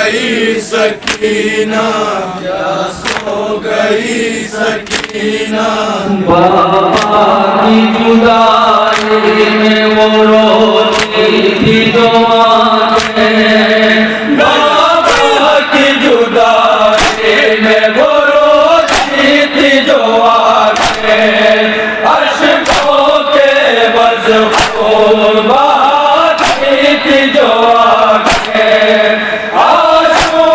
गई सकीना, क्या सो गई सकीना। बाबा की जुदाई में वो रोती थी जो आंखें, बाबा की जुदाई में वो रोती थी जो आंखें, अश्कों के बस खून बहाती थी जो आंखें, आंसू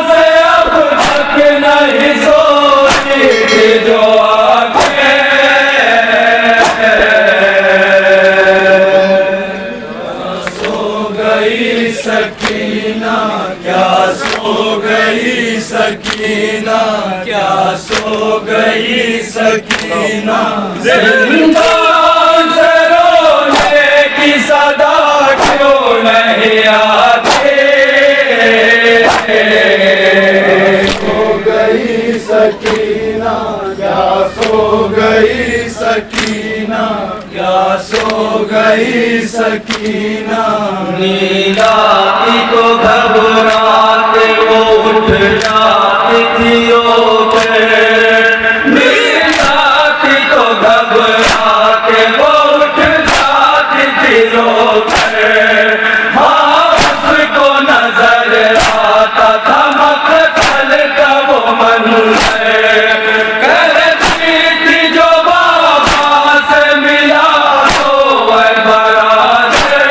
से अब तक नहीं सोती थी जो आंखें। सो गई सकीना, क्या सो गई सकीना, क्या सो गई सकीना। जिंदान से रोने की सदा क्यों नहीं आती। सो गई सकीना, क्या सो गई सकीना, क्या सो गई सकीना। नींद आती तो घबराते वो उठ जाती थी ओ पे, नींद आती तो घबराते वो उठ जाती थी रो कर। हाँ उसको नजर आता था मक़तल का वो मंज़र, कहती थी जो बाबा से मिला तो वह बरादर।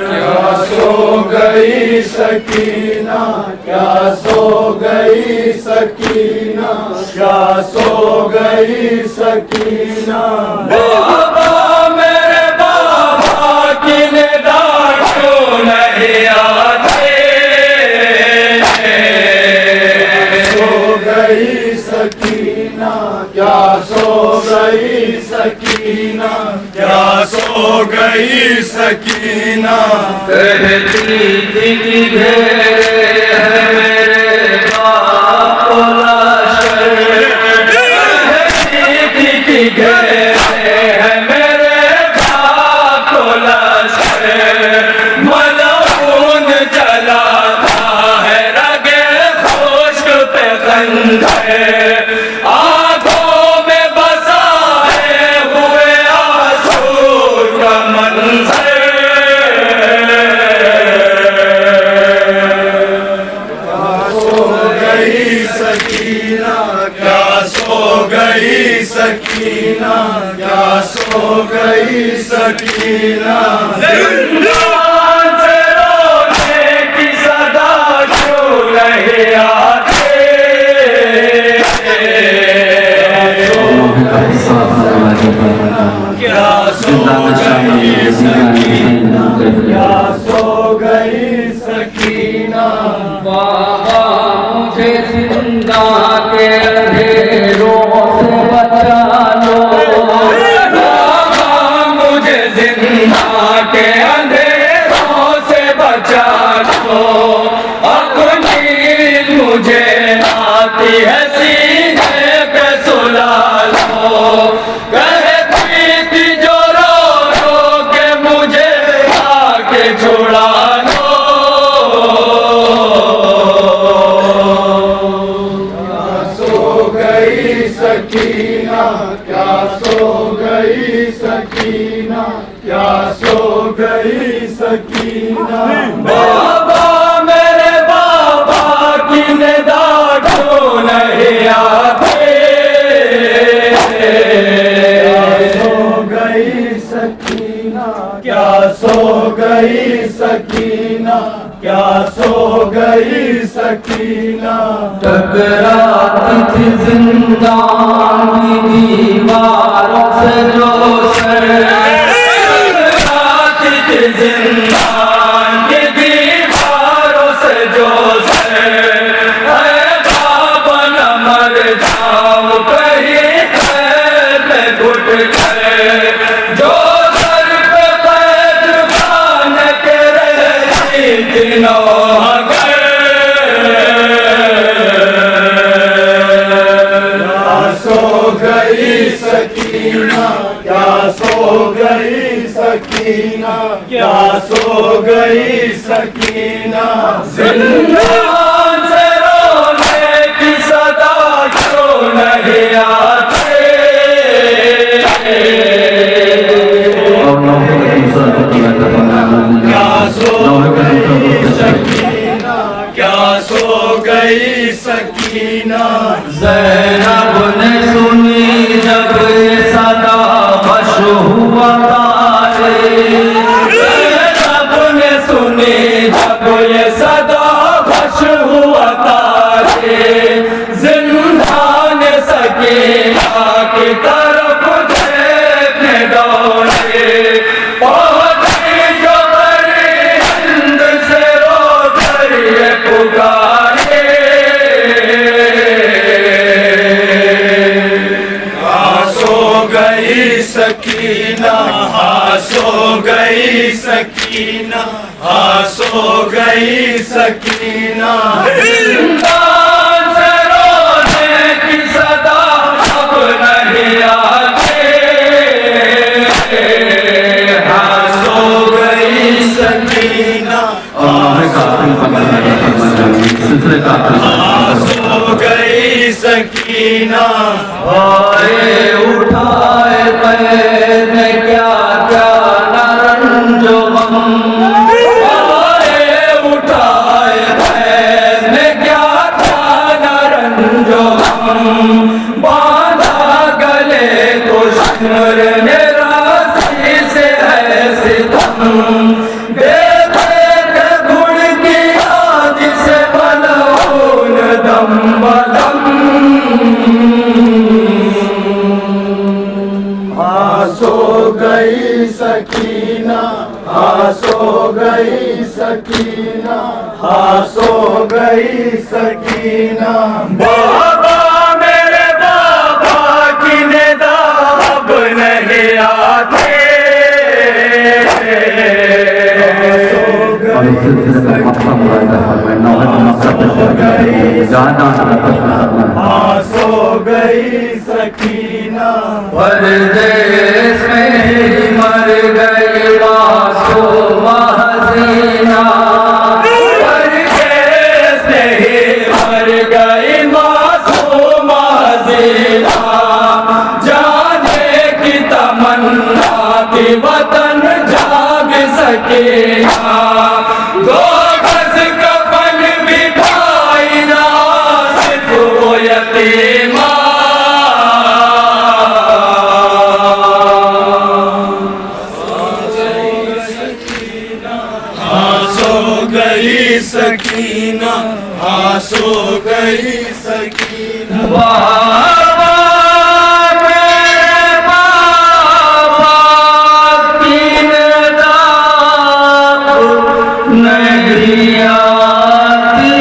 क्या सो गई सकीना, क्या सो गई सकीना, क्या सो गई सकीना। बाबा मेरे बाबा की निगाह क्यों नहीं आती। सो गई सकीना, क्या सो गई सकीना, क्या सो गई सकीना। कहती थी कि घेरे है मेरे बाप को लाशें, कहती थी कि घेरे है मेरे बाप को लाशें, मलऊन जलाता है रगे खुश्क पे खंजर, आंखों में बसाए हुए आंसू का मंजर। क्या सो गई सकीना, क्या सो गई सकीना। जिंदान से रोने की सदा क्यों नहीं आती। क्या सो गई सकीना, क्या सो गई सकीना। बाबा मुझे जिंदा के अंधेरों से बचा लो, बाबा मुझे जिंदा के अंधेरों से बचा लो, अपनी मुझे आती है सीने पे सुला लो, कहती थी जो रो रो के मुझे आके छुड़ा लो। सकीना, क्या सो गई सकीना, क्या सो गई सकीना। बाबा मेरे बाबा की निगाह क्यों नहीं आती। सो गई सकीना, क्या सो गई सकीना, क्या सो गई सकीना। टकराती थी जिंदान की दीवारों से जो सर, टकराती थी जिंदान की दीवारों से जो सर, बाबा न मर जाऊं कहीं पैर में घुट कर, जो सर पे पैर खाने के रहती दिनों सो गई सकीना, क्या सो गई सकीना, क्या सो गई सकीना। जिंदान से रोने की सदा क्यों नहीं आते। क्या सो गई सकीना, क्या सो गई सकीना। ज़ैनब ने सुनी जब ये सदा बश हुआ तारे। ज़ैनब ने सुनी जब ये सदा बश हुआ तारे। जिंदान सकीना की तरफ देखने दौड़े। पहुंची जो बड़ी हिंद से रो कर ये पुकारे। सो गई सकीना, सो गई सकीना, सो गई सकीना। जिंदान से रोने की सदा अब नहीं आते। सो गई सकीना, सो गई सकीना। आए उठाए पैर में क्या क्या न रंजो गम। आए उठाए पैर में क्या क्या न रंजो हम। बांधा गले को शिमर ने राशि से है सितम। देखे के गुड़ की आज से बलून दम बदम। सो गई सकीना, सो गई सकीना, सो गई सकीना। बाबा मेरे बाबा की निदा अब नहीं आते। सो गई सकीना। परदेश में ही मर गई मासूम हसीना। परदेश में ही मर गई मासूम हसीना। जाने की तमन्ना की वतन जाग सकेगा। दो गज कफन बिठाई ना सिर्फ वो यतीमा। सो गई सकीना, सो गई सकीना। बाबा मेरे बाबा की निदा नहीं आती।